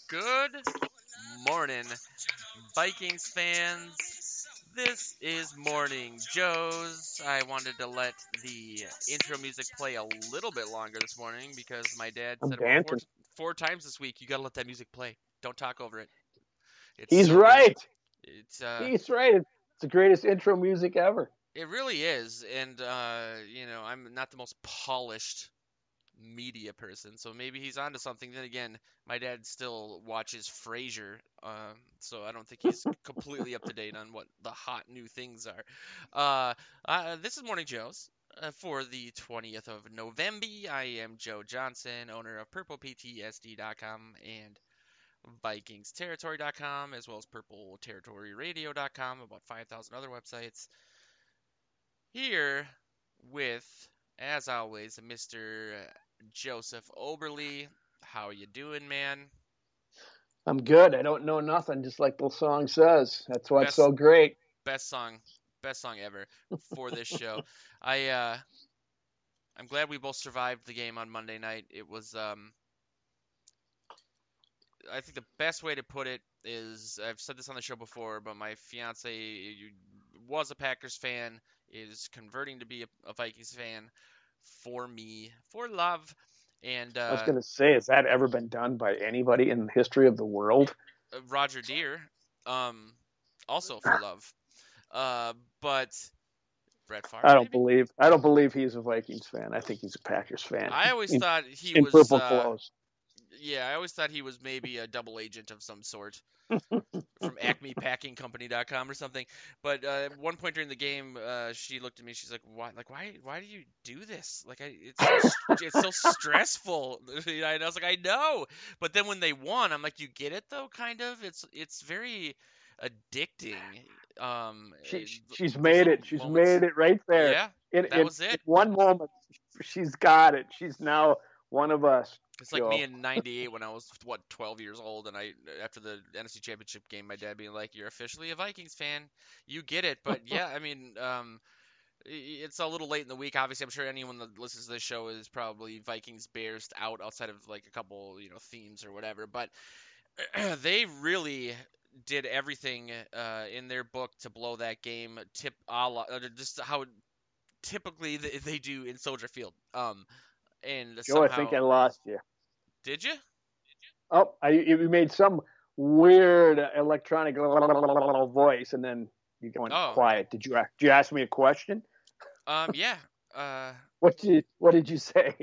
Good morning, Vikings fans. This is Morning Joe's. I wanted to let the intro music play a little bit longer this morning because my dad I'm said about dancing. four times this week, you gotta let that music play. Don't talk over it. It's He's so good. right. It's He's right. It's the greatest intro music ever. it really is, and I'm not the most polished media person, so maybe he's onto something. Then again, my dad still watches Frasier, so I don't think he's completely up to date on what the hot new things are. This is Morning Joe's. For the 20th of November, I am Joe Johnson, owner of PurplePTSD.com and VikingsTerritory.com, as well as PurpleTerritoryRadio.com, about 5,000 other websites. Here with, as always, Mr. Joseph Oberly. How you doing, man? I'm good. I don't know nothing, just like the song says. That's why it's Best so great. best song best song ever for this show. I I'm glad we both survived the game on Monday night. It was I think the best way to put it is, I've said this on the show before, but my fiance was a Packers fan, is converting to be a Vikings fan for me, for love. And I was going to say, has that ever been done by anybody in the history of the world? Roger Deere, um, also for love. Uh, but Brett Favre, maybe. I don't believe he's a Vikings fan. I think he's a Packers fan I always thought he in was. purple clothes. Yeah, I always thought he was maybe a double agent of some sort from AcmePackingCompany.com or something. But at one point during the game, she looked at me. She's like, "Why? Like, why do you do this? Like, it's so stressful." And I was like, "I know." But then when they won, I'm like, "You get it though, kind of. It's very addicting." She's Those made little it. She's moments. made it right there. Yeah, In that in, was in it. one moment, she's got it. She's now one of us, It's like me Joe. in '98 when I was, what, 12 years old, and I, after the NFC Championship game, my dad being like, "You're officially a Vikings fan. You get it." But yeah, I mean, it's a little late in the week. Obviously, I'm sure anyone that listens to this show is probably Vikings Bears out, outside of like a couple, themes or whatever. But they really did everything in their book to blow that game. Just how typically they do in Soldier Field. And Joe, I think I somehow, lost you. did you? Oh, you made some weird electronic voice, and then you went Oh, quiet. Did you ask me a question? yeah. Uh, What did you say?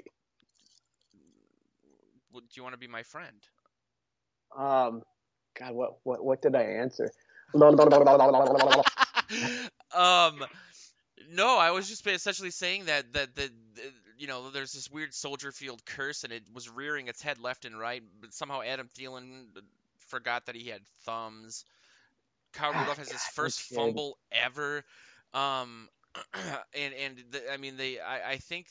do you want to be my friend? Um, God, what did I answer? um, no, I was just essentially saying that there's this weird Soldier Field curse, and it was rearing its head left and right. But somehow Adam Thielen forgot that he had thumbs. Kyle Ah, Rudolph has his God, no first kidding. fumble ever. Um, I mean, I think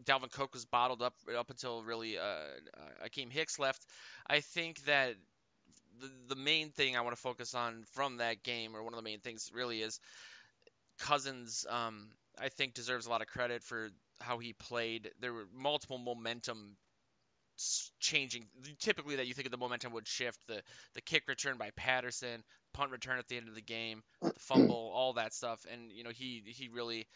Dalvin Cook was bottled up until really Akeem Hicks left. I think that the main thing I want to focus on from that game, or one of the main things really, is Cousins. I think deserves a lot of credit for how he played. There were multiple momentum changing. Typically, that you think of the momentum would shift. The kick return by Patterson, punt return at the end of the game, the fumble, all that stuff, and he really.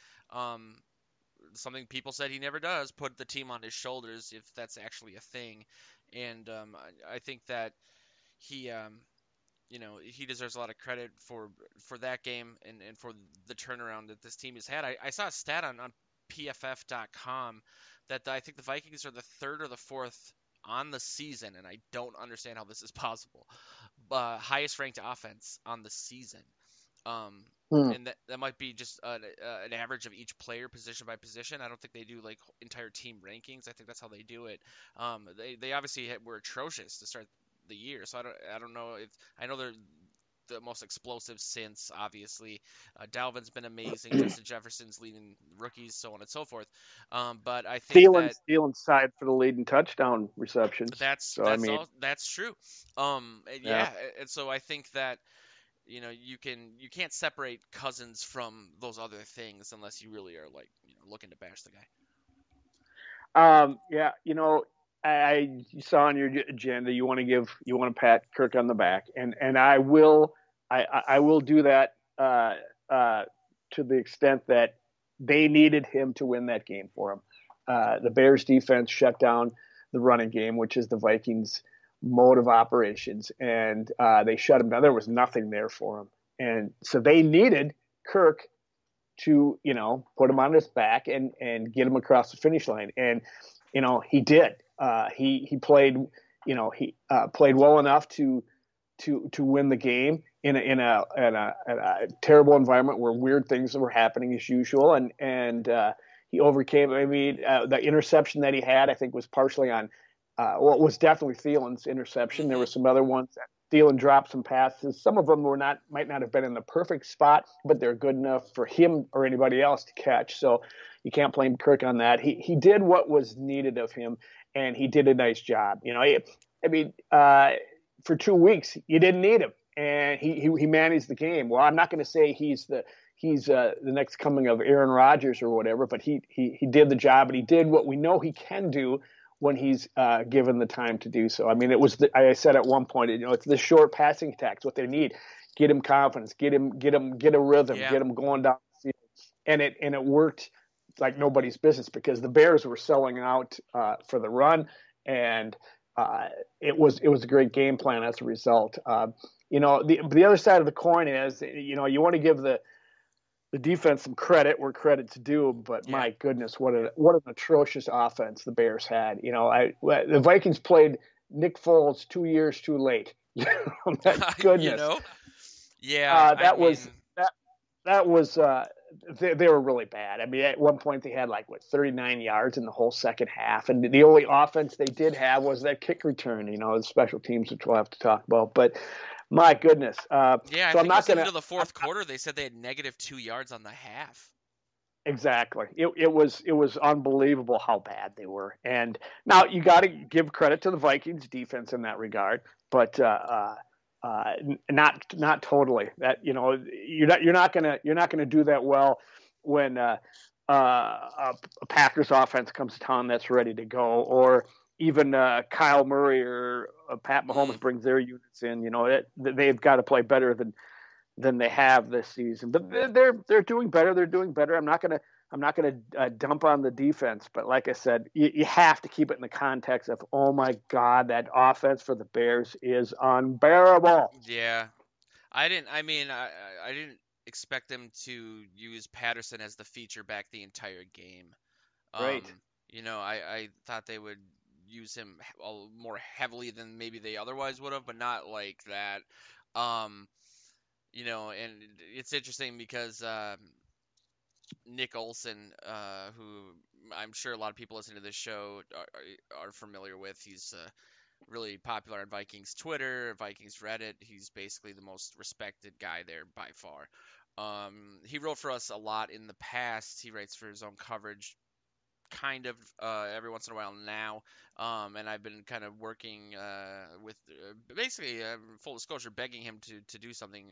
Something people said he never does, put the team on his shoulders, if that's actually a thing. And I think that he he deserves a lot of credit for that game, and for the turnaround that this team has had. I saw a stat on PFF.com that I think the Vikings are the third or the fourth on the season, and I don't understand how this is possible. Highest ranked offense on the season. Um, Hmm. and that might be just an average of each player position by position. I don't think they do like entire team rankings. I think that's how they do it. They obviously were atrocious to start the year, so I don't know if I know they're the most explosive since, obviously. Dalvin's been amazing. Justin Jefferson's leading rookies, so on and so forth. But I think that Thielen's side for the lead in touchdown receptions. that's So I that's mean, all that's true. And yeah. yeah, and so I think that you can't separate Cousins from those other things unless you really are like looking to bash the guy. Yeah. I saw on your agenda you want to pat Kirk on the back, and I will I will do that uh, to the extent that they needed him to win that game for him. The Bears defense shut down the running game, which is the Vikings' mode of operations, and they shut him down. There was nothing there for him, and so they needed Kirk to put him on his back and get him across the finish line, and he did. He played he played well enough to win the game in a terrible environment where weird things were happening as usual, and he overcame. I mean, the interception that he had, I think, was partially on. Well, it was definitely Thielen's interception. There Hmm. were some other ones that Thielen dropped some passes. Some of them might not have been in the perfect spot, but they're good enough for him or anybody else to catch. So you can't blame Kirk on that. He did what was needed of him, and he did a nice job. I mean, for 2 weeks you didn't need him, and he managed the game. Well, I'm not going to say he's the next coming of Aaron Rodgers or whatever, but he did the job, and he did what we know he can do when he's given the time to do so. I mean, I said at one point, it's the short passing attacks, what they need. Get him confidence, get a rhythm, Yeah. get him going down the field, and it worked like nobody's business because the Bears were selling out for the run, and it was a great game plan as a result. The other side of the coin is you want to give the defense some credit where credit's due, but Yeah. my goodness, what an atrocious offense the Bears had. The Vikings played Nick Foles 2 years too late. My You goodness, know? Yeah, I that was mean, that that was they were really bad. I mean, at one point they had like 39 yards in the whole second half, and the only offense they did have was that kick return. The special teams, which we'll have to talk about, but. My goodness. yeah, I So I'm think it not was gonna. into the fourth quarter. They said they had negative 2 yards on the half. Exactly. It was unbelievable how bad they were. And now you got to give credit to the Vikings defense in that regard, but not totally. That you're not gonna do that well when a Packers offense comes to town that's ready to go, or even Kyle Murray or Pat Mm, Mahomes brings their units in. They've got to play better than they have this season. But they're doing better. They're doing better. I'm not gonna dump on the defense, but like I said, you have to keep it in the context of oh my god, that offense for the Bears is unbearable. yeah. I mean, I didn't expect them to use Patterson as the feature back the entire game. Right. I thought they would use him more heavily than maybe they otherwise would have, but not like that. Um, and it's interesting because Nick Olson, who I'm sure a lot of people listening to this show are familiar with. He's really popular on Vikings Twitter, Vikings Reddit. He's basically the most respected guy there by far. He wrote for us a lot in the past. He writes for his own coverage kind of every once in a while now. And I've been kind of working with basically full disclosure, begging him to do something,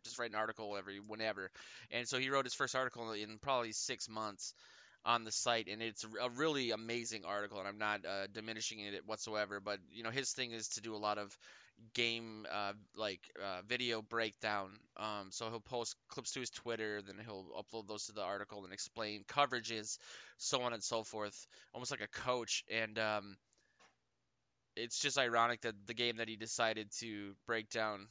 just write an article every whenever. And so he wrote his first article in probably 6 months on the site, and it's a really amazing article. And I'm not diminishing it whatsoever, but his thing is to do a lot of game video breakdown. So he'll post clips to his Twitter, then he'll upload those to the article and explain coverages, so on and so forth, almost like a coach. And it's just ironic that the game that he decided to break down,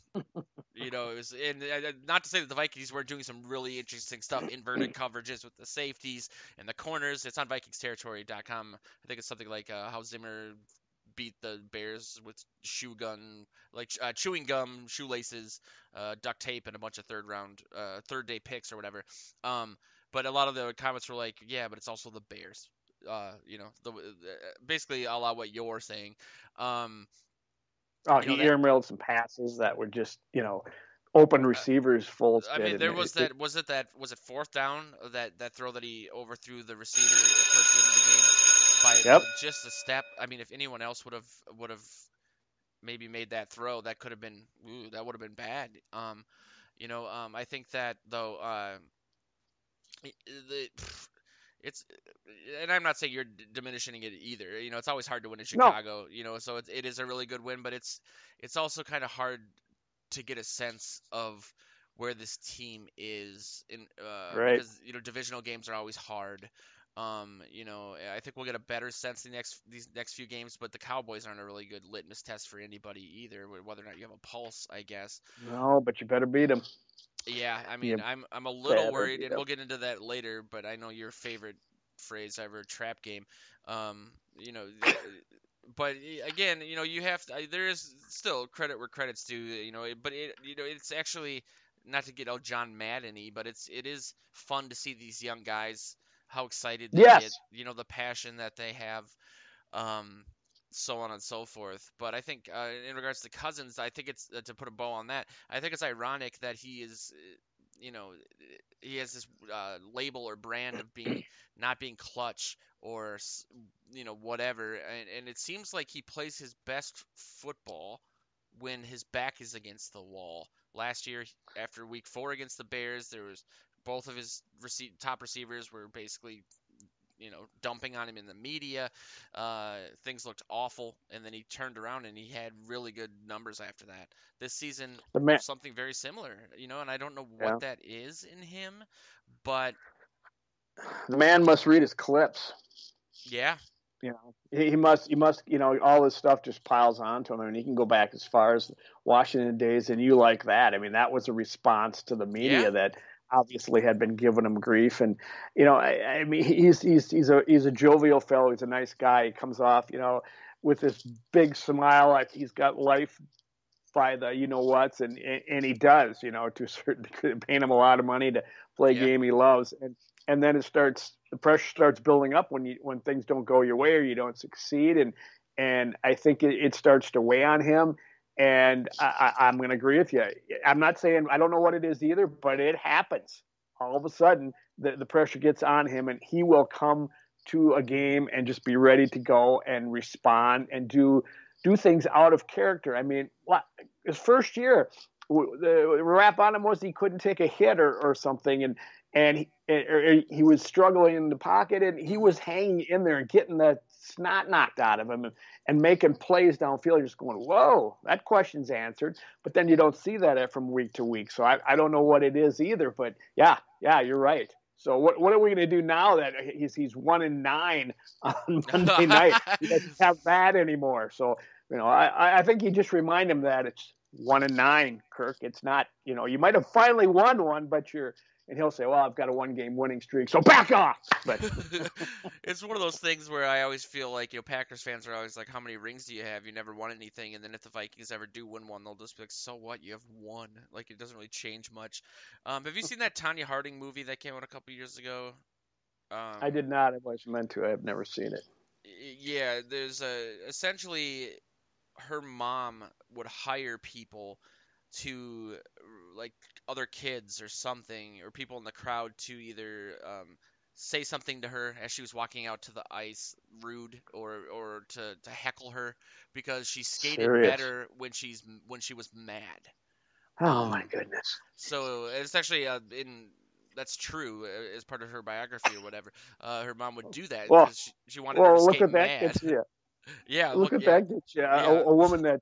it was, and not to say that the Vikings weren't doing some really interesting stuff, inverted coverages with the safeties and the corners. It's on VikingsTerritory.com. I think it's something like how Zimmer beat the Bears with chewing gum, shoelaces, duct tape, and a bunch of third day picks or whatever. Um, but a lot of the comments were like, yeah, but it's also the Bears. Basically a la what you're saying. Um, Oh, you know he that. earmailed some passes that were just open Uh, receivers. Foles I did, mean, and there was that. Was it fourth down? That throw that he overthrew the receiver towards the end of the game by yep. just a step. I mean, if anyone else would have maybe made that throw, that could have been that would have been bad. I think that though, the it's, and I'm not saying you're diminishing it either. You know, it's always hard to win in No, Chicago. You know, so it is a really good win, but it's also kind of hard to get a sense of where this team is in right. because divisional games are always hard. I think we'll get a better sense in these next few games, but the Cowboys aren't a really good litmus test for anybody either, whether or not you have a pulse, I guess. No, but you better beat them. Yeah, I mean, You I'm a little better worried, beat and them. we'll get into that later. But I know your favorite phrase ever, trap game. Um, you know, but again, you have to. There is still credit where credit's due. But it's actually not to get all John Madden-y, but it is fun to see these young guys how excited they get. Yes, The passion that they have. Um, so on and so forth. But I think in regards to Cousins, I think it's to put a bow on that. I think it's ironic that you know, he has this label or brand of being not being clutch or whatever, and it seems like he plays his best football when his back is against the wall. Last year, after Week 4 against the Bears, there was both of his top receivers were basically dumping on him in the media. Things looked awful, and then he turned around and he had really good numbers after that. This season, the man. something very similar, and I don't know what Yeah, that is in him, but the man must read his clips. yeah, You know, he must. He must. All this stuff just piles onto him, and he can go back as far as Washington days. And you like that? I mean, that was a response to the yeah, media that obviously had been giving him grief. And I mean, he's a jovial fellow. He's a nice guy. He comes off, with this big smile, like he's got life by the whats, and he does, to a certain degree, paying him a lot of money to play a yeah, game he loves, and then the pressure starts building up when things don't go your way or you don't succeed, and I think it starts to weigh on him. And I'm going to agree with you. I'm not saying I don't know what it is either, but it happens. All of a sudden, the pressure gets on him, and he will come to a game and just be ready to go and respond and do things out of character. I mean, his first year, the rap on him was he couldn't take a hit or something, and he was struggling in the pocket, and he hmm was hanging in there and getting the snot knocked out of him and making plays downfield. You're just going, whoa, that question's answered. But then you don't see that from week to week. So I don't know what it is either. But yeah, you're right. So what are we going to do now that he's 1-9 on Monday night? He doesn't have that anymore. So I think you just remind him that it's 1-9, Kirk. It's not, you might have finally won one, but and he'll say, well, I've got a 1-game winning streak, so back off. But It's one of those things where I always feel like Packers fans are always like, "How many rings do you have? You never won anything." And then if the Vikings ever do win one, they'll just be like, "So what? You have one." Like it doesn't really change much. Have you seen that Tanya Harding movie that came out a couple years ago? I Um, did not. I was meant to. I have never seen it. yeah, there's essentially her mom would hire people to like other kids or something or people in the crowd to either say something to her as she was walking out to the ice rude or to heckle her because she skated Serious. better when she was mad. Oh my um goodness. so it's actually in that's true as part of her biography or whatever. Her mom would do that Well, because she wanted her to well, look skate what that mad. gets you. Yeah, Look look, at yeah, that gets you. A, yeah. a woman that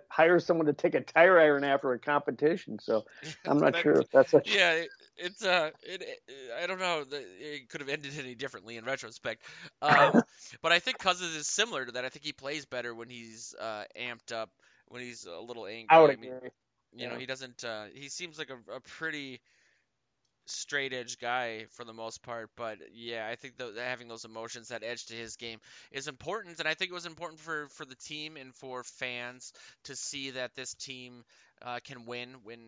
hires someone to take a tire iron after a competition. So I'm not That, sure if that's such. yeah, I don't know. It could have ended any differently in retrospect. But I think Cousins is similar to that. I think he plays better when he's amped up, when he's a little I would angry. I mean, agree. Yeah. he doesn't. He seems like a pretty straight edge guy for the most part. But yeah, I think having those emotions, that edge to his game, is important. And I think it was important for the team and for fans to see that this team can win when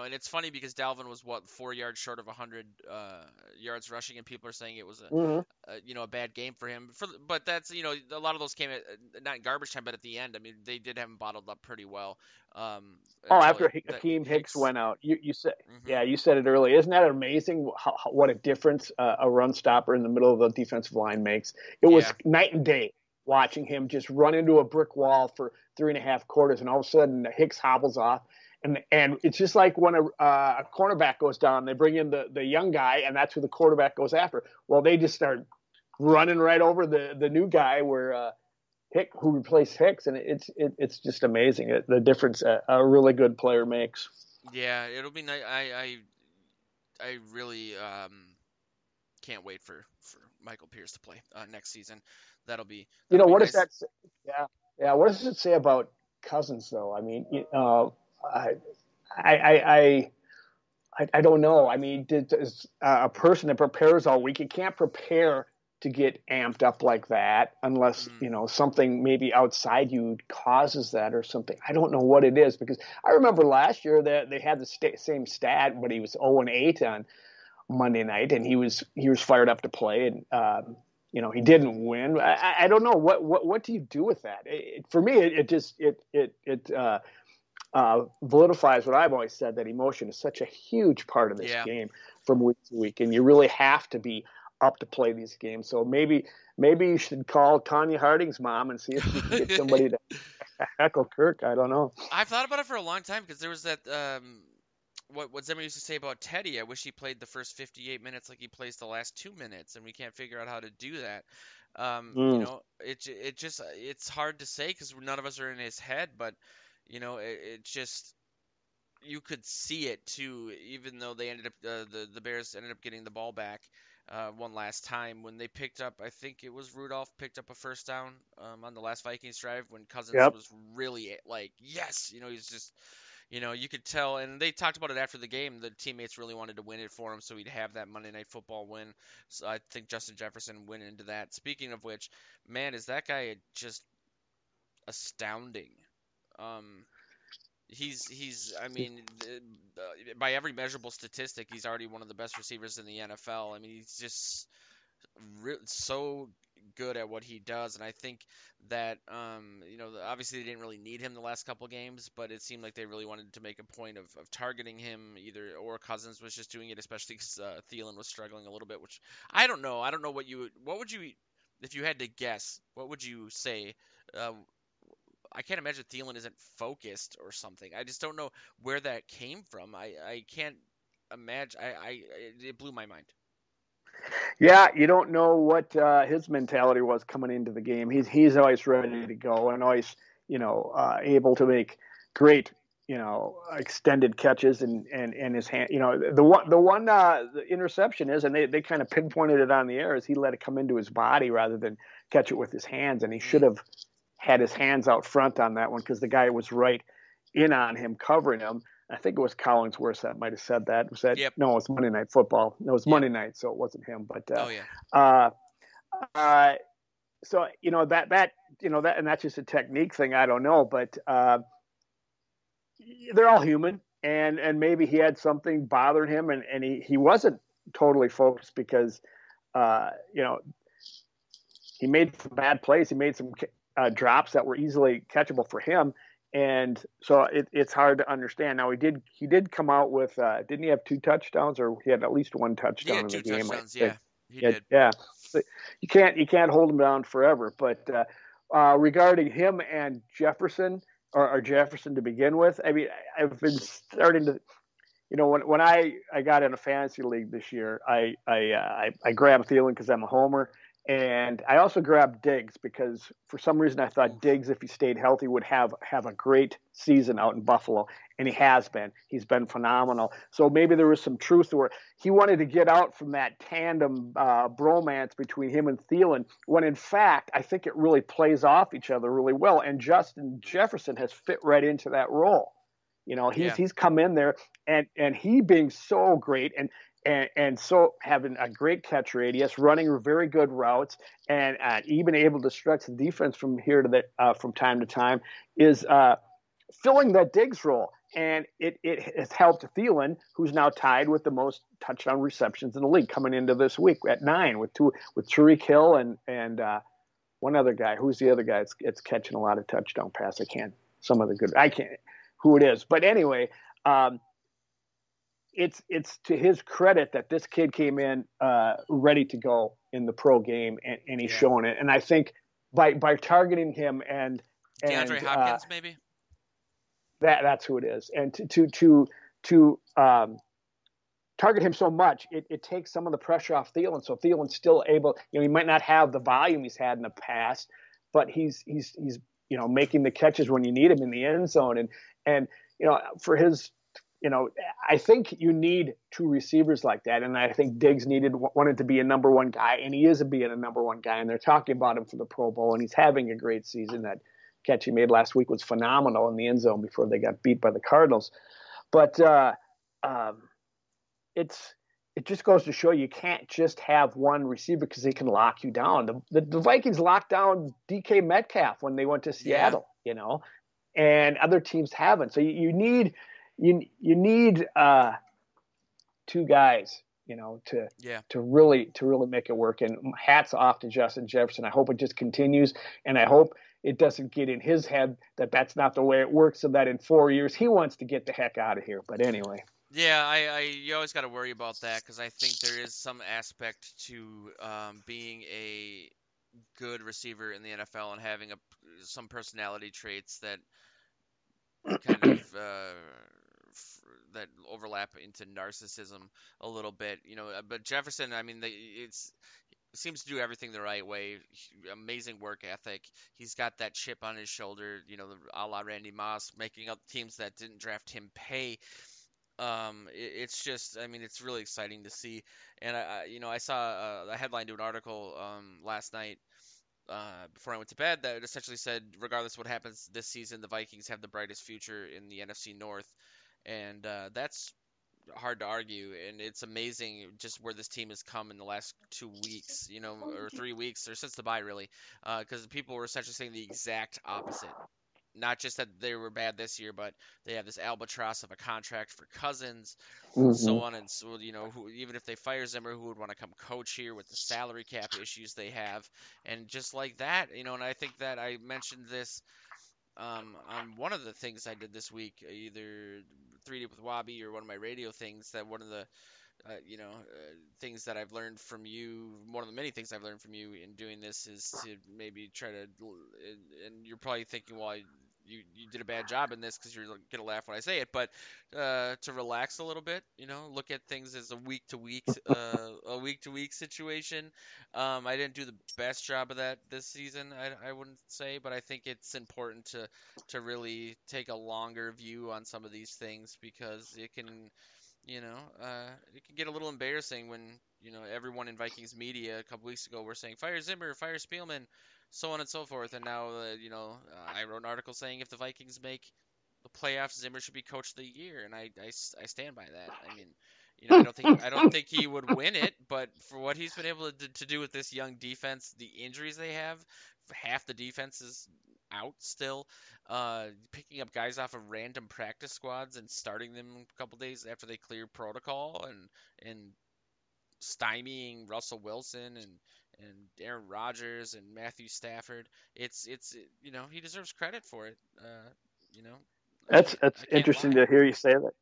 And it's funny because Dalvin was what 4 yards short of 100 yards rushing, and people are saying it was Mm-hmm. a bad game for him. But that's a lot of those came at not in garbage time, but at the end. I mean, they did have him bottled up pretty well Oh, until after that Hakeem Hicks Hicks. went out, you said, Hmm yeah, you said it earlier. Isn't that amazing? What a difference a run stopper in the middle of the defensive line makes. It was Yeah. night and day watching him just run into a brick wall for 3.5 quarters, and all of a sudden Hicks hobbles off, And it's just like when a cornerback goes down, they bring in the young guy, and that's who the quarterback goes after. Well, they just start running right over the new guy where who replaced Hicks, and it's just amazing the difference a really good player makes. Yeah, it'll be nice. I really can't wait for Michael Pierce to play next season. That'll be What does nice. that say? Yeah, yeah. What does it say about Cousins, though? I mean, I, I, I, I don't know. I mean, does a person that prepares all week, you can't prepare to get amped up like that unless Mm, something maybe outside you causes that or something. I don't know what it is, because I remember last year that they had the same stat, but he was 0-8 on Monday night, and he was fired up to play, and he didn't win. I don't know what do you do with that. For me, it just validifies what I've always said, that emotion is such a huge part of this yeah. game from week to week, and you really have to be up to play these games. So maybe you should call Tanya Harding's mom and see if she can get somebody to heckle Kirk. I don't know. I've thought about it for a long time because there was that what Zimmer used to say about Teddy. I wish he played the first 58 minutes like he plays the last 2 minutes, and we can't figure out how to do that. Mm. It's hard to say because none of us are in his head, but it just you could see it too. Even though they ended up the Bears ended up getting the ball back one last time when they picked up. I think it was Rudolph picked up a first down on the last Vikings drive when Cousins Yep. was really like yes, he's just you could tell, and they talked about it after the game. The teammates really wanted to win it for him, so he'd have that Monday Night Football win. So I think Justin Jefferson went into that. Speaking of which, man, is that guy just astounding? Um, I mean, by every measurable statistic, he's already one of the best receivers in the NFL. I mean, he's just so good at what he does, and I think that obviously they didn't really need him the last couple games, but it seemed like they really wanted to make a point of targeting him either, or Cousins was just doing it, especially because Thielen was struggling a little bit, which I don't know. I don't know what would you, if you had to guess, what would you say? Uh, I can't imagine Thielen isn't focused or something. I just don't know where that came from. I can't imagine. It blew my mind. Yeah, you don't know what his mentality was coming into the game. He's always ready to go, and always able to make great extended catches, and his hand. The interception is, and they kind of pinpointed it on the air, is he let it come into his body rather than catch it with his hands, and he should Mm, have had his hands out front on that one, because the guy was right in on him, covering him. I think it was Collinsworth that might have said that. Was that yep. no? It was Monday Night Football. No, it was Yep. Monday night, so it wasn't him. But Oh yeah. uh, uh, so that and that's just a technique thing. I don't know, but they're all human, and maybe he had something bothering him, and he wasn't totally focused, because uh, you know he made some bad plays. He made some drops that were easily catchable for him, and so it's hard to understand. Now he did come out with didn't he have 2 touchdowns, or he had at least one He touchdown had in the two game? I touchdowns. Yeah, think. he Yeah, did. yeah. So you can't hold him down forever. But regarding him and Jefferson, or Jefferson to begin with, I mean, I've been starting to. When I got in a fantasy league this year, I grabbed Thielen because I'm a homer, and I also grabbed Diggs because for some reason I thought Oof. Diggs, if he stayed healthy, would have a great season out in Buffalo, and he has been. He's been phenomenal. So maybe there was some truth to it. He wanted to get out from that tandem bromance between him and Thielen, when in fact I think it really plays off each other really well, and Justin Jefferson has fit right into that role. He's Yeah. he's come in there, and he being so great, and so having a great catch radius, running very good routes, and even able to stretch the defense from here to from time to time, is filling that Diggs role. And it has helped Thielen, who's now tied with the most touchdown receptions in the league coming into this week at 9, with Tyreek Hill and one other guy. Who's the other guy? It's catching a lot of touchdown passes. I can't who it is. But anyway, it's to his credit that this kid came in ready to go in the pro game, and he's Yeah. showing it. And I think by targeting him DeAndre and Hopkins, maybe. That's who it is. And to target him so much, it takes some of the pressure off Thielen. So Thielen's still able. He might not have the volume he's had in the past, but he's making the catches when you need him in the end zone. And for his I think you need two receivers like that, and I think Diggs wanted to be a number one guy, and he is being a number one guy, and they're talking about him for the Pro Bowl, and he's having a great season. That catch he made last week was phenomenal in the end zone before they got beat by the Cardinals. But um, it just goes to show you can't just have one receiver because they can lock you down. The Vikings locked down DK Metcalf when they went to Yeah, Seattle, and other teams haven't. So you need two guys, yeah. to really make it work. And hats off to Justin Jefferson. I hope it just continues, and I hope it doesn't get in his head that that's not the way it works, so that in 4 years he wants to get the heck out of here. But anyway. Yeah, you always got to worry about that because I think there is some aspect to being a good receiver in the NFL and having some personality traits that kind of that overlap into narcissism a little bit, But Jefferson, I mean, it's seems to do everything the right way. Amazing work ethic. He's got that chip on his shoulder, a la Randy Moss, making up teams that didn't draft him pay. It's just, I mean, it's really exciting to see. And I saw a headline to an article last night before I went to bed that essentially said, regardless of what happens this season, the Vikings have the brightest future in the NFC North, and that's hard to argue. And it's amazing just where this team has come in the last 2 weeks, or 3 weeks, or since the bye, really, because people were essentially saying the exact opposite. Not just that they were bad this year, but they have this albatross of a contract for Cousins, Mm-hmm. so on and so. Even if they fire Zimmer, who would want to come coach here with the salary cap issues they have, and just like that, and I think that I mentioned this on one of the things I did this week, either 3D with Wabi or one of my radio things, that one of the things that I've learned from you, one of the many things I've learned from you in doing this is to maybe try to, and you're probably thinking, well, you did a bad job in this because you're gonna laugh when I say it, but to relax a little bit, look at things as a week to week situation. I didn't do the best job of that this season, I wouldn't say, but I think it's important to really take a longer view on some of these things because it can get a little embarrassing when, everyone in Vikings media a couple weeks ago were saying fire Zimmer, fire Spielman, so on and so forth, and now, I wrote an article saying if the Vikings make the playoffs, Zimmer should be coach of the year, and I stand by that. I mean, I don't think he would win it, but for what he's been able to do with this young defense, the injuries they have, half the defense is out still. Picking up guys off of random practice squads and starting them a couple days after they clear protocol, and stymieing Russell Wilson and Aaron Rodgers and Matthew Stafford. It's he deserves credit for it. You know I That's can't that's I can't interesting lie. to hear you say that.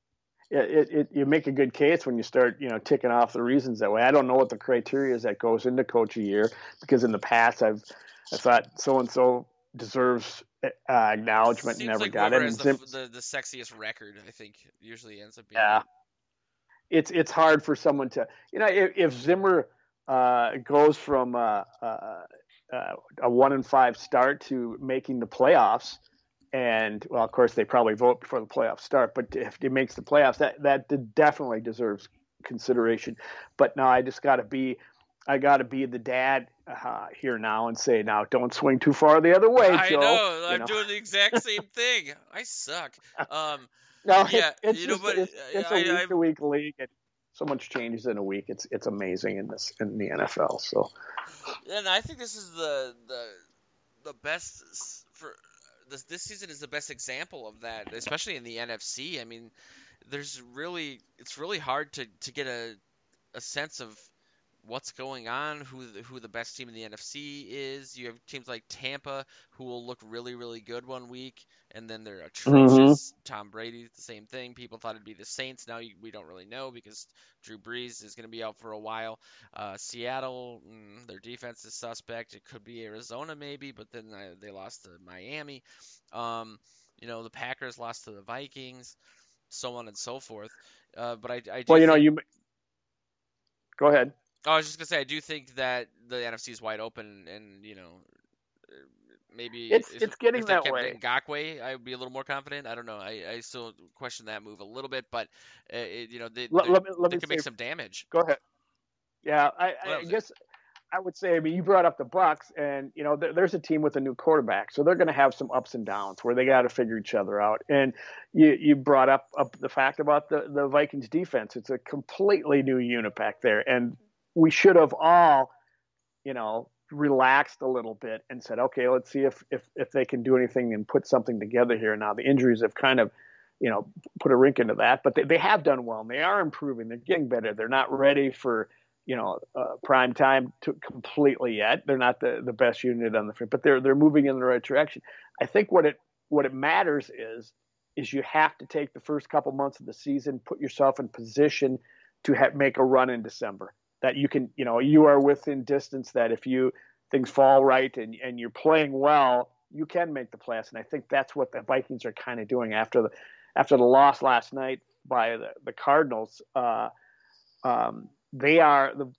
Yeah, you make a good case when you start ticking off the reasons that way. I don't know what the criteria is that goes into coach a year, because in the past I thought so and so deserves acknowledgement and Seems never like got it. whoever has And the sexiest record, I think, usually ends up being yeah, it. it's hard for someone to if Zimmer goes from a 1-5 start to making the playoffs, and well, of course they probably vote before the playoffs start, but if he makes the playoffs, that definitely deserves consideration. But now I got to be the dad here now and say, now don't swing too far the other way, I Joe. know. I'm doing the exact same thing. I suck. Um, No, yeah, it's just but it's a I week to week league, and so much changes in a week. It's amazing in the NFL. So and I think this is the best for this season is the best example of that, especially in the NFC. I mean, it's really hard to get a sense of what's going on, who the best team in the NFC is. You have teams like Tampa who will look really really good one week and then they're hmm atrocious. Tom Brady, the same thing. People thought it'd be the Saints. Now we don't really know because Drew Brees is going to be out for a while. Seattle, their defense is suspect. It could be Arizona maybe, but then they lost to Miami. Um, The Packers lost to the Vikings, so on and so forth. But I Well, do think. you go ahead. Oh, I was just gonna say I do think that the NFC is wide open, and maybe It's if getting they that kept way. Ngakoue, I would be a little more confident. I don't know. I still question that move a little bit, but Let they me could say, make some damage. go ahead. Yeah, Well, that I was it. guess I would say. I mean, you brought up the Bucks, and there's a team with a new quarterback, so they're going to have some ups and downs where they got to figure each other out. And you brought up the fact about the Vikings defense. It's a completely new unit back there, and we should have all relaxed a little bit and said, okay, let's see if they can do anything and put something together here. Now the injuries have kind of, you know, put a rink into that, but they have done well and they are improving. They're getting better. They're not ready for, prime time to completely yet. They're not the best unit on the field, but they're moving in the right direction. I think what it matters is you have to take the first couple months of the season, put yourself in position to make a run in December that you can, you are within distance that if you things fall right and you're playing well, you can make the playoffs. And I think that's what the Vikings are kind of doing after the loss last night by the Cardinals. The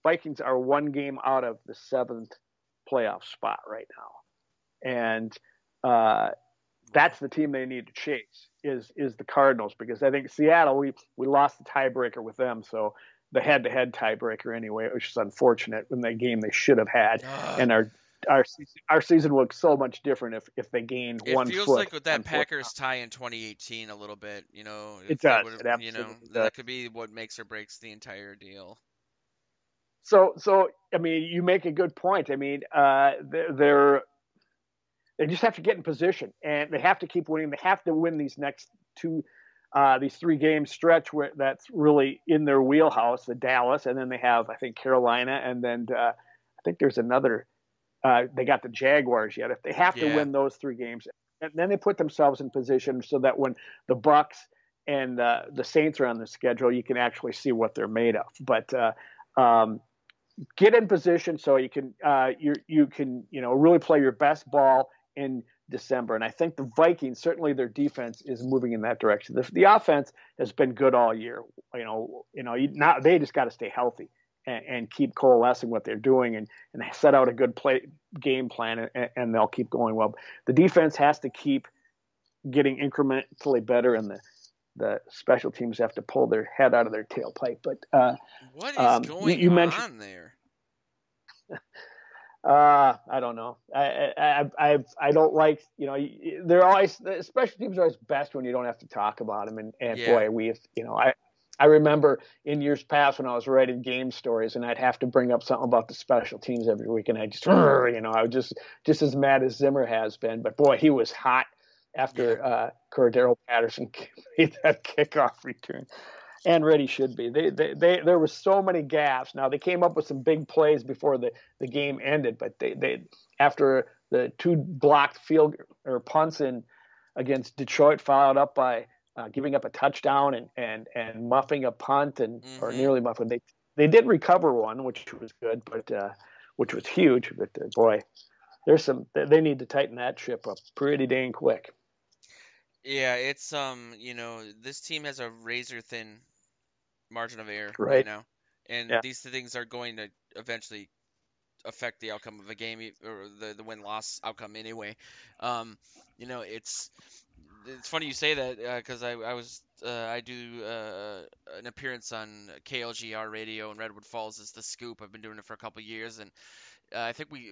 Vikings are one game out of the seventh playoff spot right now, and uh, Wow. that's the team they need to chase is the Cardinals because I think Seattle we lost the tiebreaker with them, so the head-to-head tiebreaker anyway, which is unfortunate in that game they should have had, Ugh. and our season looks so much different if they gained It one feels foot like with that on fourth Packers down. tie in 2018 a little bit, It if they does. would have, It absolutely does. that could be what makes or breaks the entire deal. So I mean, you make a good point. I mean, they just have to get in position and they have to keep winning. They have to win these next these 3 game stretch where that's really in their wheelhouse, the Dallas, and then they have I think Carolina, and then I think there's another. They got the Jaguars yet. If they have to Yeah. win those 3 games, and then they put themselves in position so that when the Bucks and the Saints are on the schedule, you can actually see what they're made of. But get in position so you can really play your best ball in December. And I think the Vikings certainly their defense is moving in that direction. The offense has been good all year. Now they just got to stay healthy and keep coalescing what they're doing and set out a good game plan and they'll keep going well. The defense has to keep getting incrementally better and the special teams have to pull their head out of their tailpipe. But What is you, going you mentioned on there? I don't know. I don't like they're always special teams are always best when you don't have to talk about them. And Yeah. boy, I remember in years past when I was writing game stories and I'd have to bring up something about the special teams every week, and I just I was just as mad as Zimmer has been. But boy, he was hot Yeah. after Cordero Patterson made that kickoff return and ready should be. There were so many gaffes. Now they came up with some big plays before the game ended, but they after the 2 blocked field or punts in against Detroit, followed up by giving up a touchdown and muffing a punt and or Mm-hmm. nearly muffing. They did recover one, which was good, but which was huge. But boy, they need to tighten that ship up pretty dang quick. Yeah, it's this team has a razor thin margin of error right Right? now, and Yeah. these things are going to eventually affect the outcome of a game or the win loss outcome anyway. Um, it's funny you say that because I do an appearance on KLGR radio in Redwood Falls is the Scoop. I've been doing it for a couple years, and I think we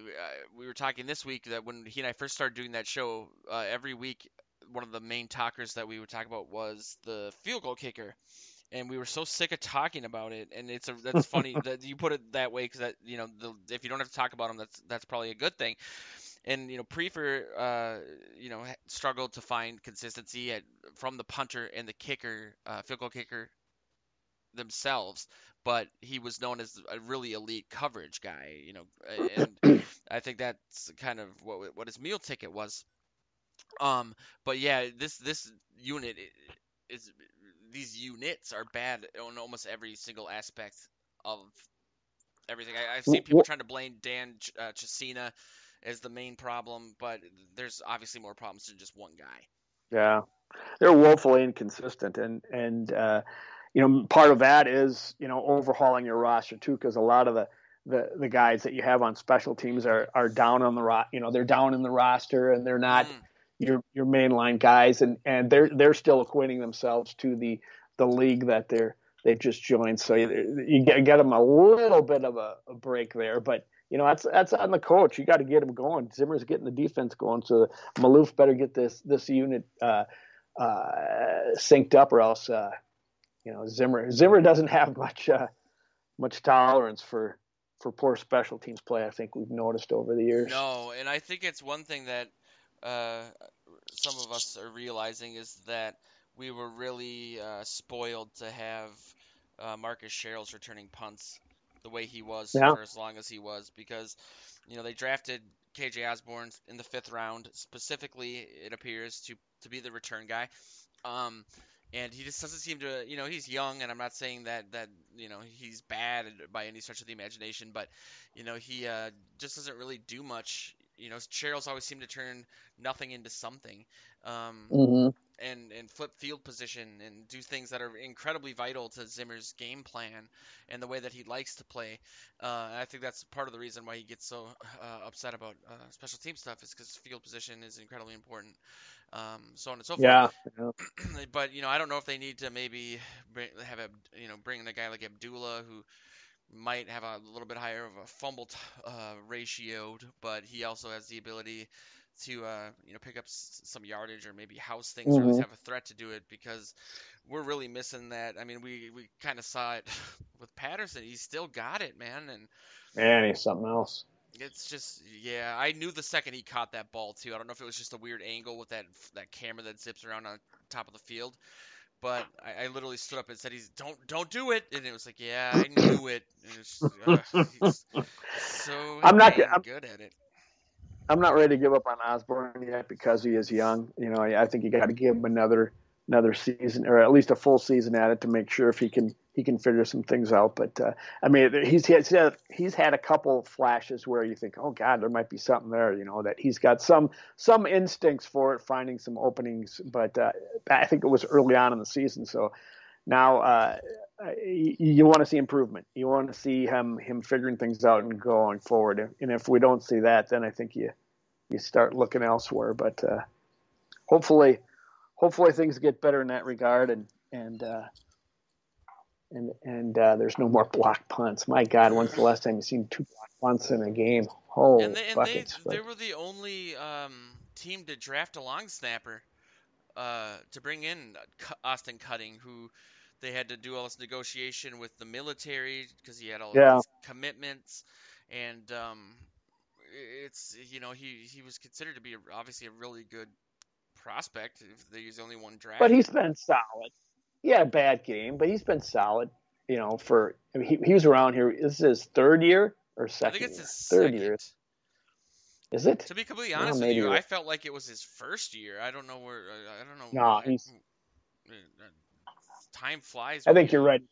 were talking this week that when he and I first started doing that show, every week one of the main talkers that we would talk about was the field goal kicker, and we were so sick of talking about it. And that's funny that you put it that way because that if you don't have to talk about them, that's probably a good thing. And Prefer struggled to find consistency from the punter and the kicker, field goal kicker themselves, but he was known as a really elite coverage guy, and I think that's kind of what his meal ticket was. But yeah, this unit is these units are bad on almost every single aspect of everything. I've seen people trying to blame Dan Chisena as the main problem, but there's obviously more problems than just one guy. Yeah, they're woefully inconsistent, and part of that is overhauling your roster too, because a lot of the guys that you have on special teams are down on they're down in the roster, and they're not Mm. your mainline guys, and they're still acquainting themselves to the league that they've just joined. So you get them a little bit of a break there, but that's on the coach. You got to get him going. Zimmer's getting the defense going, so Maloof better get this unit synced up, or else Zimmer doesn't have much tolerance for poor special teams play. I think we've noticed over the years. No, and I think it's one thing that uh, some of us are realizing is that we were really spoiled to have Marcus Sherrills returning punts the way he was Yeah. for as long as he was, because they drafted KJ Osborne in the fifth round specifically, it appears, to be the return guy. Um, and he just doesn't seem to, he's young, and I'm not saying that he's bad by any stretch of the imagination, but he just doesn't really do much. Cheryl's always seemed to turn nothing into something, um, Hmm. and flip field position and do things that are incredibly vital to Zimmer's game plan and the way that he likes to play. I think that's part of the reason why he gets so upset about special team stuff, is because field position is incredibly important, so on and so forth. Yeah. Yeah. But I don't know if they need to maybe bring in a guy like Abdullah, who might have a little bit higher of a fumble ratio, but he also has the ability to pick up some yardage or maybe house things, or at least Hmm. have a threat to do it, because we're really missing that. I mean, we kind of saw it with Patterson. He's still got it, man, and Man, he's something else. it's just, yeah. I knew the second he caught that ball too. I don't know if it was just a weird angle with that camera that zips around on top of the field, but I literally stood up and said, "He's don't do it," and it was like, yeah, I knew it. And he's so I'm not. dang good at it. I'm not ready to give up on Osborne yet because he is young. I think you got to give him another season, or at least a full season at it, to make sure if he can figure some things out. But I mean, he's had a couple flashes where you think, oh God, there might be something there. That he's got some instincts for it, finding some openings. But I think it was early on in the season, so now you want to see improvement. You want to see him figuring things out and going forward. And if we don't see that, then I think you start looking elsewhere. But hopefully things get better in that regard, and there's no more block punts. My God, when's the last time you seen two block punts in a game? And Oh, they buckets! they But were the only team to draft a long snapper, to bring in Austin Cutting, who they had to do all this negotiation with the military because he had all yeah, these commitments, and it's he was considered to be obviously a really good prospect if he's the only one but drafted. he's been solid. He had a bad game, but he's been solid. I mean, he was around here. This is his third year or I think second it's his year? Third second. year. Is it? To be completely Well, honest with maybe you, you're I right. felt like it was his first year. I don't know where. I don't know. No, he's. Time flies I when think you you're right.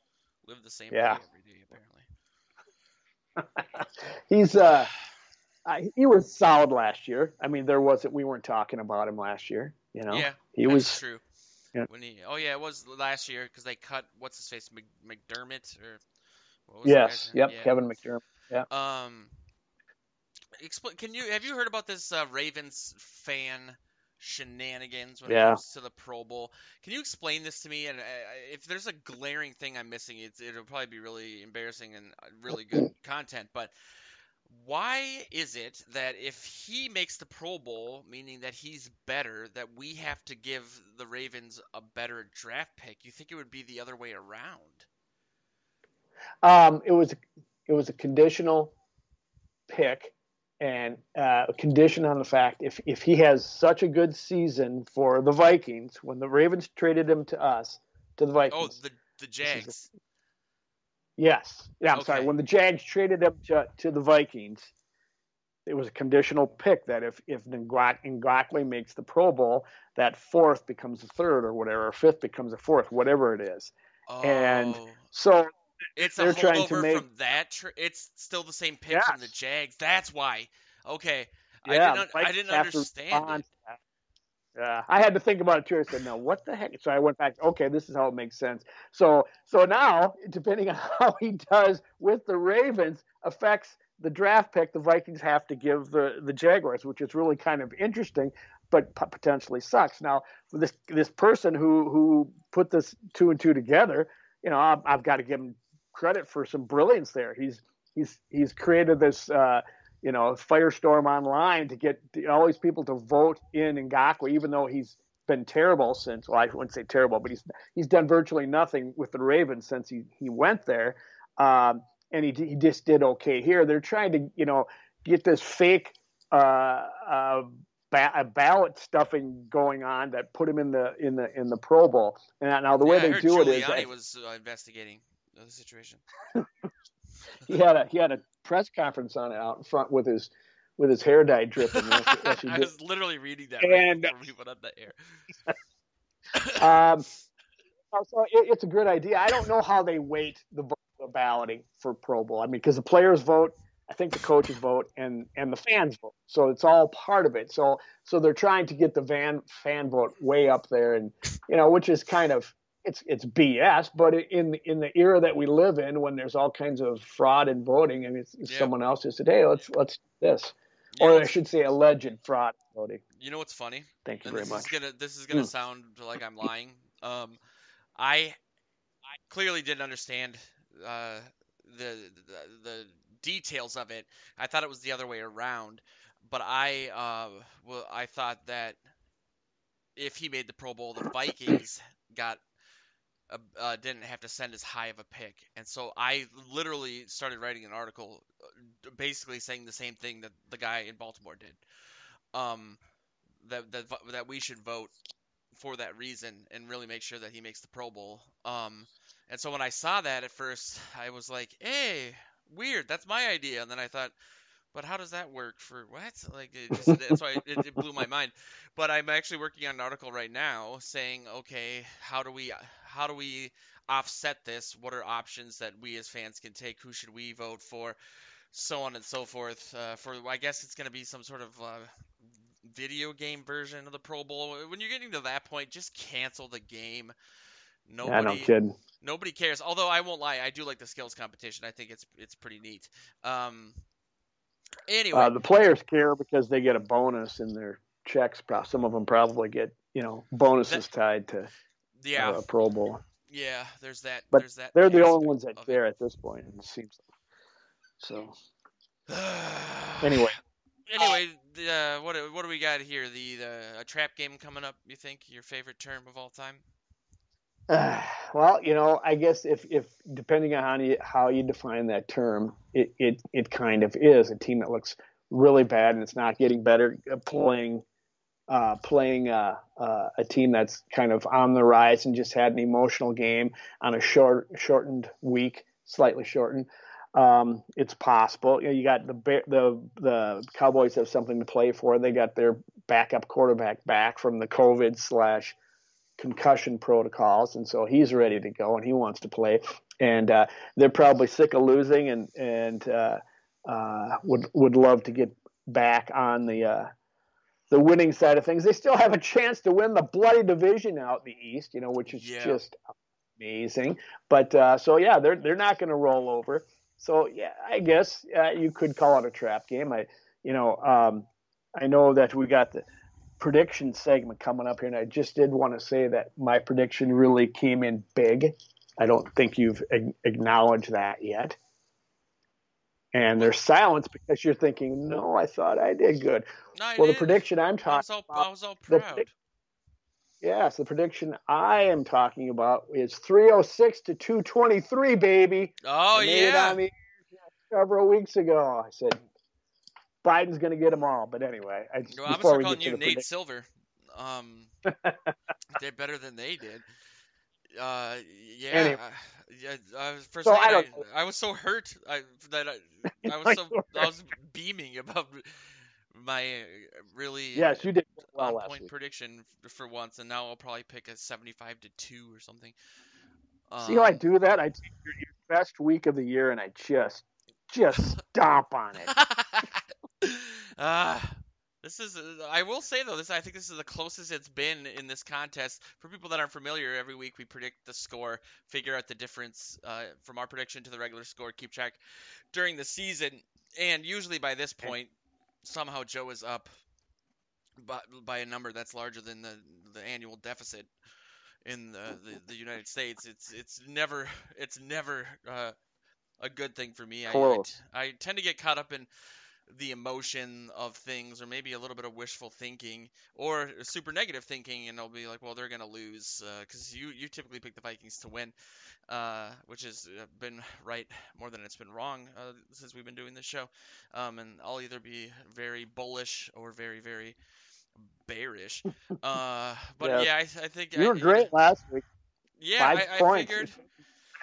live the same Yeah, day every day, apparently. he's he was solid last year. I mean, we weren't talking about him last year. Yeah, He that is was. true. You know, When he, oh yeah, it was last year because they cut what's his face, McDermott, or what was the guy's yes, name? yep, Yeah. Kevin McDermott. Yeah. Explain. Have you heard about this Ravens fan shenanigans when it Yeah. comes to the Pro Bowl? Can you explain this to me? And if there's a glaring thing I'm missing, it'll probably be really embarrassing and really good content. But why is it that if he makes the Pro Bowl, meaning that he's better, that we have to give the Ravens a better draft pick? You think it would be the other way around? It was a conditional pick, and a condition on the fact if he has such a good season for the Vikings, when the Ravens traded him to the Oh, Vikings. the This is Jags. yes, yeah. I'm sorry. Okay. When the Jags traded him to the Vikings, it was a conditional pick that if Ngakwe makes the Pro Bowl, that fourth becomes a third or whatever, or fifth becomes a fourth, whatever it is. And Oh, so it's a they're trying to holdover make from that. It's still the same pick from the yes, Jags. That's why. Okay, yeah, the I Vikings didn't have to understand respond it. to that. I had to think about it too. I said, "No, what the heck?" So I went back. Okay, this is how it makes sense. So now, depending on how he does with the Ravens, affects the draft pick the Vikings have to give the Jaguars, which is really kind of interesting, but potentially sucks. Now, for this person who put this two and two together, I've got to give him credit for some brilliance there. He's created this. Firestorm online to get all these people to vote in Ngakwe, even though he's been terrible since. Well, I wouldn't say terrible, but he's done virtually nothing with the Ravens since he went there, and he just did okay here. They're trying to get this fake ballot stuffing going on that put him in the Pro Bowl. And now the way Yeah, I they heard do it is Giuliani was investigating the situation. he had a press conference on it out in front with his hair dye dripping. Yes, he I did. was literally reading that right And before we went on the air. um, so it's a good idea. I don't know how they weight the balloting for Pro Bowl. I mean, because the players vote, I think the coaches vote, and the fans vote. So it's all part of it. So they're trying to get the fan vote way up there, and which is kind of it's BS. But in the era that we live in, when there's all kinds of fraud in voting, and Yeah. someone else just said, "Hey, let's do this," You know or I what's should say, alleged fraud voting. you know what's funny? Thank you And very much. this is gonna sound like I'm lying. I clearly didn't understand uh, the details of it. I thought it was the other way around, but I thought that if he made the Pro Bowl, the Vikings got didn't have to send as high of a pick, and so I literally started writing an article, basically saying the same thing that the guy in Baltimore did. Um, that we should vote for that reason and really make sure that he makes the Pro Bowl. And so when I saw that at first, I was like, "Hey, weird, that's my idea." And then I thought, "But how does that work for what?" Like that's why it blew my mind. But I'm actually working on an article right now saying, "Okay, how do we offset this? What are options that we as fans can take? Who should we vote for?" So on and so forth. I guess it's going to be some sort of video game version of the Pro Bowl. When you're getting to that point, just cancel the game. Yeah, no Nobody kidding. nobody cares. Although I won't lie, I do like the skills competition. I think it's pretty neat. Um, anyway, The players care because they get a bonus in their checks. Some of them probably get that bonuses tied to yeah, a Pro Bowl, yeah. There's that. but There's that they're the only aspect ones that of it. care at this point. It seems like. So anyway, Anyway, what do we got here? The a trap game coming up. You think your favorite term of all time? well, I guess if depending on how you define that term, it kind of is a team that looks really bad and it's not getting better, playing a team that's kind of on the rise and just had an emotional game on a shortened week, slightly shortened. It's possible. You got the Cowboys have something to play for. They got their backup quarterback back from the COVID slash concussion protocols, and so he's ready to go and he wants to play. And they're probably sick of losing and would love to get back on the winning side of things. They still have a chance to win the bloody division out in the East, which is Yeah. just amazing. But so yeah, they're not going to roll over. So yeah, I guess you could call it a trap game. I know that we got the prediction segment coming up here, and I just did want to say that my prediction really came in big. I don't think you've acknowledged that yet. And What? there's silence because you're thinking, no, I thought I did good. No, I Well, the did. prediction I'm talking I about, was all the proud. yes, the prediction I am talking about is 306 to 223, baby. Oh I made it yeah. on the several weeks ago. I said Biden's going to get them all. But anyway, No, I'm gonna before start we calling get to you the Nate prediction, Silver. Um, did better than they did. Uh, yeah. anyway, Yeah. For a so second, I don't I was so hurt. That I was know. so I was beaming about my really Yes, you did well on last point week. prediction for once, and now I'll probably pick a 75 to 2 or something. See how I Um, do that? I take your best week of the year and I just stomp on it. ah, This is, I will say though, I think this is the closest it's been in this contest. For people that aren't familiar, every week we predict the score, figure out the difference from our prediction to the regular score, keep track during the season, and usually by this point, somehow Joe is up by a number that's larger than the annual deficit in the United States. It's never a good thing for me. Close. I tend to get caught up in the emotion of things, or maybe a little bit of wishful thinking, or super negative thinking, and I'll be like, well, they're gonna lose, because you typically pick the Vikings to win, which has been right more than it's been wrong since we've been doing this show. And I'll either be very bullish or very very bearish. But Yes. yeah, I think You were great last week. yeah, 5 I points. figured.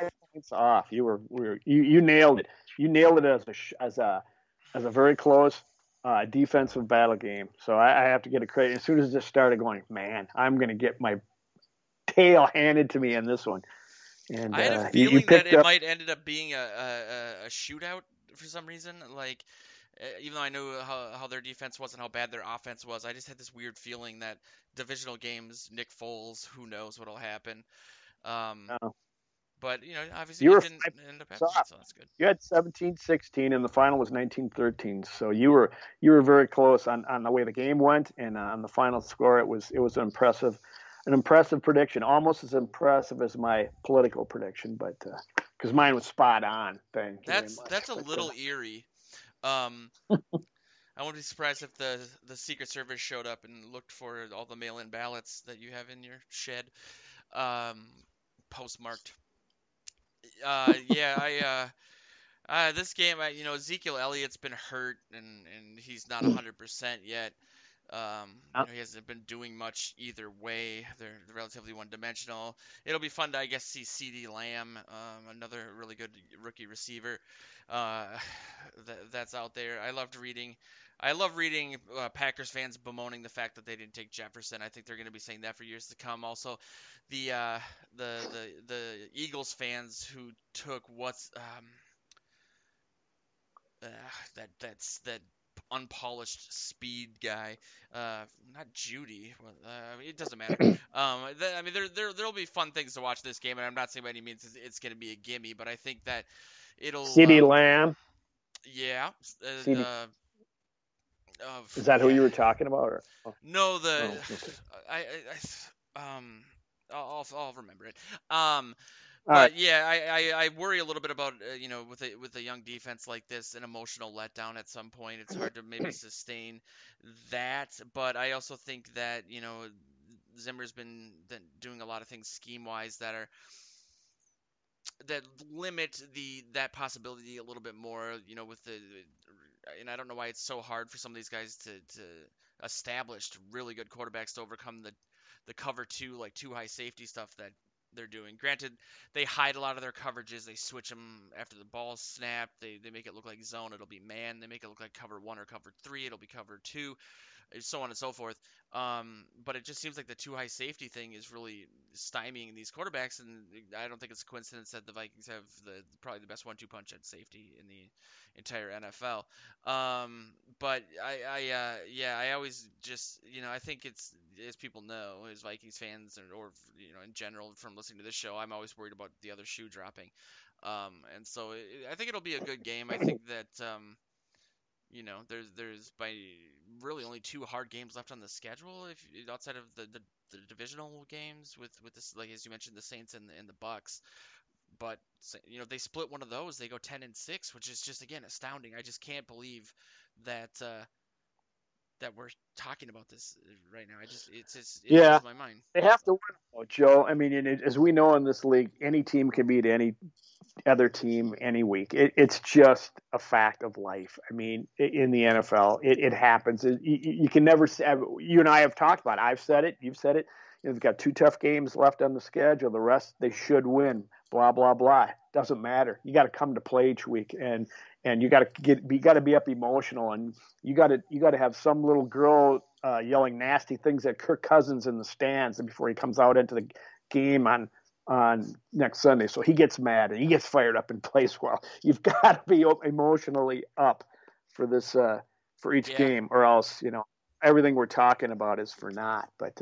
5 points off. You nailed it. You nailed it as a very close defensive battle game. So I have to get a credit. As soon as this started going, man, I'm going to get my tail handed to me in this one. And I had a you feeling that picked it up might ended up being a shootout for some reason. Like, even though I knew how their defense was and how bad their offense was, I just had this weird feeling that divisional games, Nick Foles, who knows what'll happen. Um, uh, but obviously you it were didn't end up 5 points happening, off. so that's good. You had 17-16, and the final was 19-13. So you were very close on the way the game went, and on the final score, it was an impressive prediction, almost as impressive as my political prediction, but because mine was spot on. Thank you very much. That's a But little eerie. Um, I wouldn't be surprised if the Secret Service showed up and looked for all the mail-in ballots that you have in your shed, um, postmarked. Yeah, this game, Ezekiel Elliott's been hurt and he's not 100% yet. He hasn't been doing much either way. They're relatively one-dimensional. It'll be fun to, I guess, see CeeDee Lamb, another really good rookie receiver, uh, that's out there. I love reading Packers fans bemoaning the fact that they didn't take Jefferson. I think they're going to be saying that for years to come. Also, the uh, the Eagles fans who took uh, that unpolished speed guy. Not Judy. Well, it doesn't matter. I mean, there'll be fun things to watch this game, and I'm not saying by any means it's going to be a gimme, but I think that it'll. CeeDee Lamb, Yeah. CD, is that who Yeah. you were talking about? Or No, okay, um, I'll remember it. Um, all right. but yeah, I worry a little bit about with a young defense like this, an emotional letdown at some point. It's hard to maybe sustain that, but I also think that Zimmer's been doing a lot of things scheme wise that limit that possibility a little bit more. With and I don't know why it's so hard for some of these guys to established really good quarterbacks to overcome the cover two, like too high safety stuff that they're doing. Granted, they hide a lot of their coverages. They switch them after the ball snap. They make it look like zone. It'll be man. They make it look like cover one or cover three. It'll be cover two, so on and so forth. But it just seems like the too high safety thing is really stymieing these quarterbacks, and I don't think it's a coincidence that the Vikings have probably the best 1-2 punch at safety in the entire NFL. But yeah, I always just I think it's, as people know, as Vikings fans or in general from listening to this show, I'm always worried about the other shoe dropping. And so I think it'll be a good game. I think that there's by really only two hard games left on the schedule, if outside of the divisional games with this, like as you mentioned, the Saints and the Bucks. But they split one of those, they go 10-6, which is just again astounding. I just can't believe that that we're talking about this right now. It Yeah, blows my mind. they have to win, though, Joe. I mean, as we know in this league, any team can beat any other team any week. It's just a fact of life. I mean, in the NFL, it happens. You can never say. You and I have talked about it. I've said it. You've said it. They've got 2 tough games left on the schedule. The rest they should win. Blah blah blah. Doesn't matter. You got to come to play each week, and you got to be up emotional, and you got to have some little girl yelling nasty things at Kirk Cousins in the stands before he comes out into the game on next Sunday. So he gets mad and he gets fired up and plays well. You've got to be emotionally up for this for each Yeah, game, or else everything we're talking about is for naught. But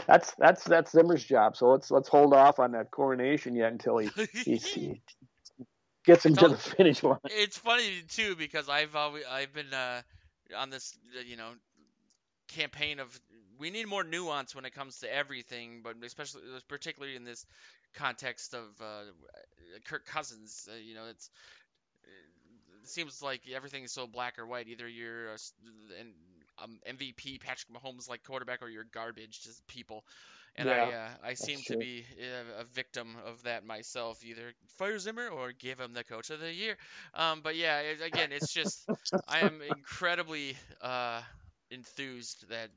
that's Zimmer's job. So let's hold off on that coronation yet until he gets him It's to all the finish line. it's funny too because I've been on this campaign of we need more nuance when it comes to everything, but especially particularly in this context of Kirk Cousins. It seems like everything is so black or white. Either you're an MVP Patrick Mahomes like quarterback, or you're garbage to people. And Yeah, I that's seem to true. be a victim of that myself. Either fire Zimmer or give him the coach of the year. But yeah, again, it's just I am incredibly enthused that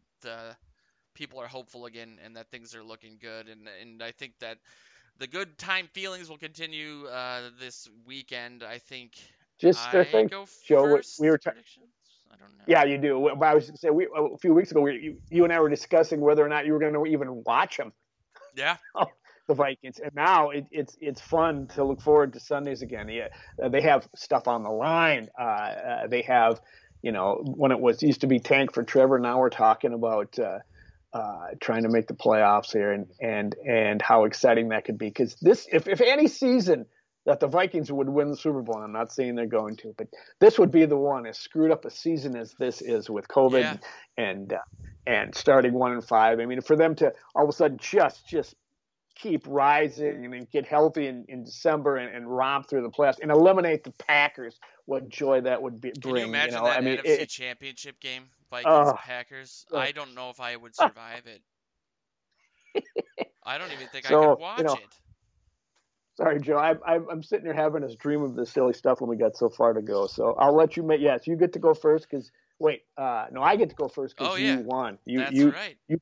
people are hopeful again and that things are looking good. And I think that the good time feelings will continue this weekend. I think Just I I think, go Joe, we first were predictions. I don't yeah, know. you do. But I was going to say, a few weeks ago, you and I were discussing whether or not you were going to even watch them, Yeah, the Vikings. And now it's fun to look forward to Sundays again. Yeah, they have stuff on the line. They have, when it was used to be tank for Trevor, now we're talking about trying to make the playoffs here, and how exciting that could be. Because this, if any season that the Vikings would win the Super Bowl, and I'm not saying they're going to, but this would be the one. As screwed up a season as this is with yeah. COVID and starting 1-5. I mean, for them to all of a sudden just keep rising and then get healthy in December and romp through the playoffs and eliminate the Packers, what joy that would Can you bring. imagine I that mean, NFC Championship game, Vikings uh, Packers? uh, I don't know if I would survive it. I don't even think I could so watch it. sorry, Joe. I'm sitting here having this dream of this silly stuff when we got so far to go. So I'll let you make. Yes, you get to go first because wait, no, I get to go first Oh because you yeah, won. that's right. You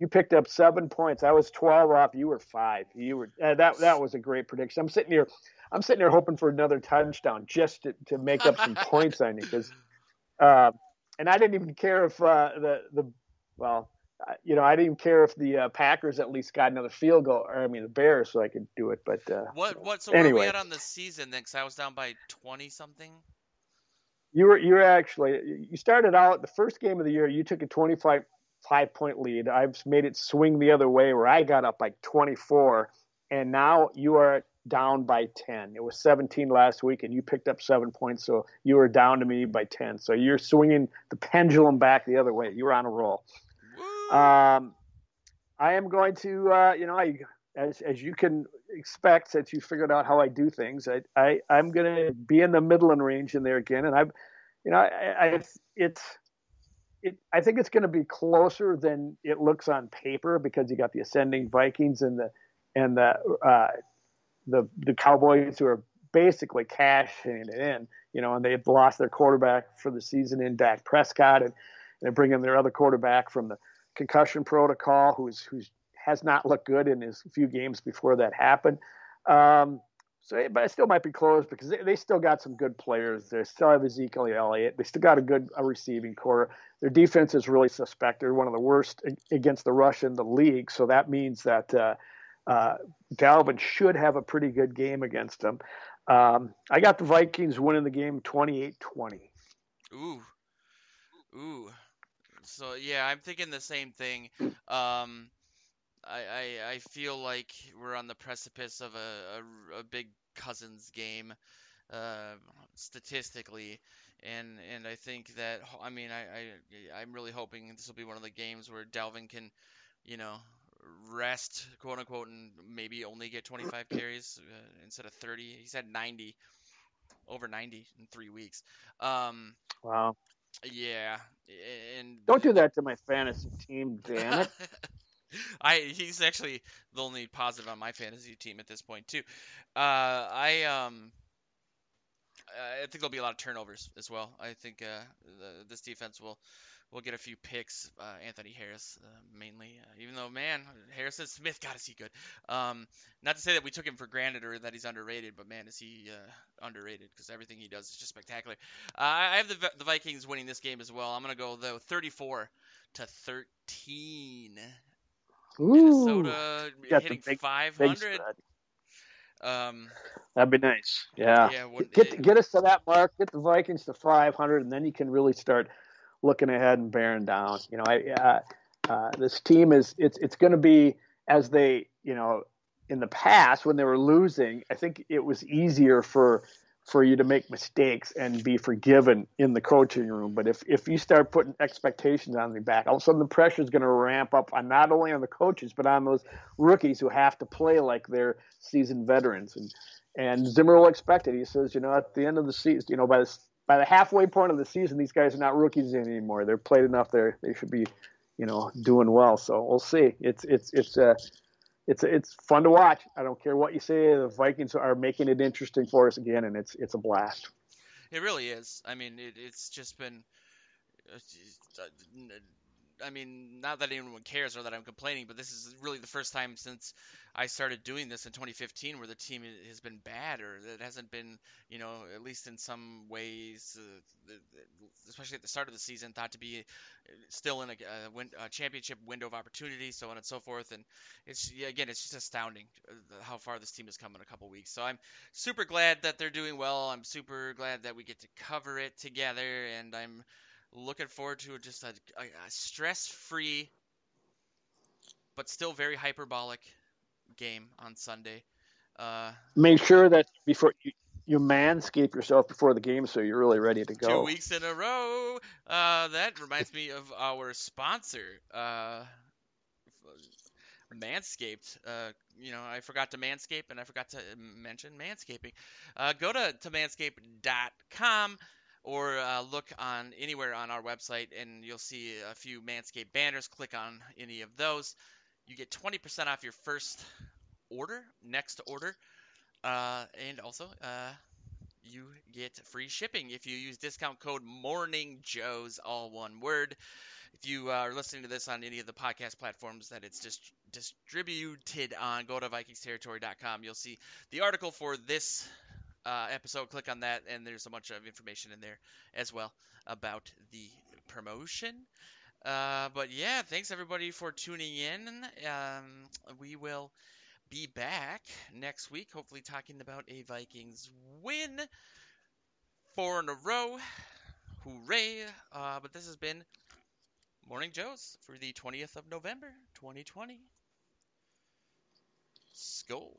picked up 7 points. I was 12 off. You were 5. You were that was a great prediction. I'm sitting here hoping for another touchdown just to make up some points on you because uh, and I didn't even care if the well, I didn't even care if the Packers at least got another field goal, or I mean the Bears, so I could do it. But What? So where are we anyway, at on the season then? Because I was down by 20 something. you were actually you started out the first game of the year. You took a 25 point lead. I've made it swing the other way where I got up by 24, and now you are down by 10. It was 17 last week, and you picked up 7 points, so you were down to me by 10. So you're swinging the pendulum back the other way. You were on a roll. Woo! Um, I am going to, as you can expect, since you figured out how I do things, I'm going to be in the Midland range in there again, and it's I think it's going to be closer than it looks on paper because you got the ascending Vikings and the Cowboys who are basically cashing it in, and they've lost their quarterback for the season in Dak Prescott, and they bring in their other quarterback from the concussion protocol, who's has not looked good in his few games before that happened. But it still might be close because they still got some good players. They still have Ezekiel Elliott. They still got a receiving core. Their defense is really suspect. They're one of the worst against the rush in the league. So that means that Dalvin should have a pretty good game against them. I got the Vikings winning the game 28-20. Ooh, ooh. So yeah, I'm thinking the same thing. Um, I feel like we're on the precipice of a big Cousins game, uh, statistically, and I think that I mean I'm really hoping this will be one of the games where Dalvin can, you know, rest quote unquote and maybe only get 25 carries instead of 30. He's had 90 over 90 in 3 weeks. Um, Wow. yeah, and Don't do that to my fantasy team, damn it. he's actually the only positive on my fantasy team at this point too. I think there'll be a lot of turnovers as well. I think this defense will get a few picks. Anthony Harris mainly, even though man, Harrison Smith got to see good. Not to say that we took him for granted or that he's underrated, but man, is he underrated because everything he does is just spectacular. I have the Vikings winning this game as well. I'm gonna go though 34-13. Ooh, Minnesota you got the hitting big 500. spread. Um, That'd be nice. Yeah, yeah, get us to that mark. Get the Vikings to 500, and then you can really start looking ahead and bearing down. This team is it's going to be as they in the past when they were losing. I think it was easier for you to make mistakes and be forgiven in the coaching room. But if you start putting expectations on the back, all of a sudden the pressure is going to ramp up on not only on the coaches but on those rookies who have to play like they're seasoned veterans. And Zimmer will expect it. He says, at the end of the season, by the halfway point of the season, these guys are not rookies anymore. They're played enough. They should be, doing well. So we'll see. It's fun to watch. I don't care what you say. The Vikings are making it interesting for us again, and it's a blast. It really is. I mean, it's just been. uh, I mean, not that anyone cares or that I'm complaining, but this is really the first time since I started doing this in 2015 where the team has been bad or it hasn't been, at least in some ways, especially at the start of the season, thought to be still in a championship window of opportunity, so on and so forth. And it's yeah, again, it's just astounding how far this team has come in a couple weeks. So I'm super glad that they're doing well. I'm super glad that we get to cover it together, and I'm looking forward to just a stress-free but still very hyperbolic game on Sunday. Make Hopefully, sure that before you manscape yourself before the game, so you're really ready to two go. weeks in a row. That reminds me of our sponsor, Manscaped. I forgot to manscape and I forgot to mention manscaping. Go to manscaped.com or look on anywhere on our website and you'll see a few Manscaped banners. Click on any of those. You get 20% off your first next order. And also, you get free shipping if you use discount code Morning Joe's, all one word. If you are listening to this on any of the podcast platforms that it's distributed on, go to VikingsTerritory.com. You'll see the article for this episode. Click on that, and there's a bunch of information in there as well about the promotion. But yeah, thanks everybody for tuning in. We will be back next week, hopefully talking about a Vikings win, 4 in a row. Hooray! But this has been Morning Joe's for the 20th of November, 2020. Skull.